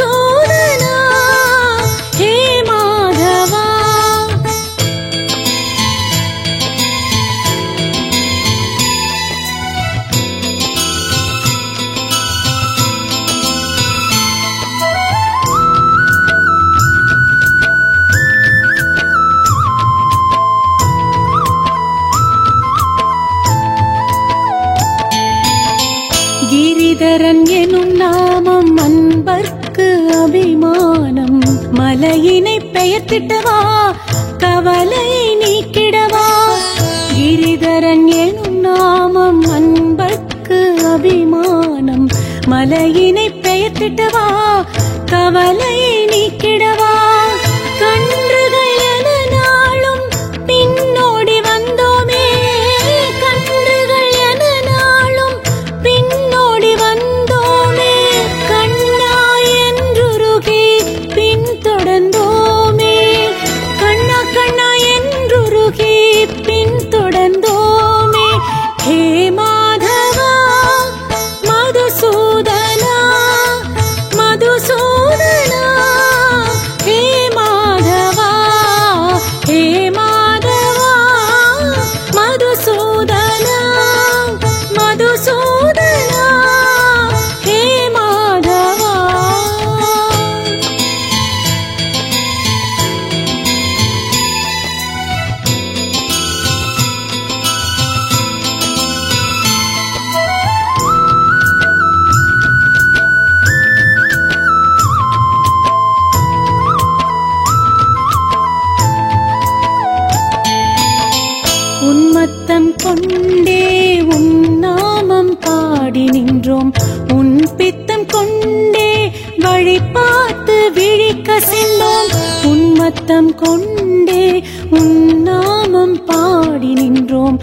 மதுசூதனா ஹே மாதவா. கிரிதரன் எனும் நாமம் அன்பர்க்கு அபிமானம். மலையினை பெயர்த்திட்டவா கவலை நீக்கிடவா. கிரிதரன் எனும் நாமம் அன்பர்க்கு அபிமானம். மலையினை பெயர்த்திட்டவா கவலை நீக்கிடவா. கன்றுகள் என நாளும் பின்னோடி வந்தோமே. கன்றுகள் என நாளும் பின்னோடி வந்தோமே. கண்ணா என்றுருகி பின் தொடர்ந்தோமே. கண்ணா கண்ணா என்றுருகி பின் தொடர்ந்தோமே. ஹே மாதவா மதுசூதனா மதுசூதனா ஹே மாதவா ஹே மாதவா மதுசூதனா மதுசூதனா ஹே மாதவா. உன்மத்தம் கொண்டே உன் நாமம் பாடி நின்றோம். உன் பித்தம் கொண்டே வழி பார்த்து விழிக்க சென்றோம். உன்மத்தம் கொண்டே உன் நாமம் பாடி நின்றோம்.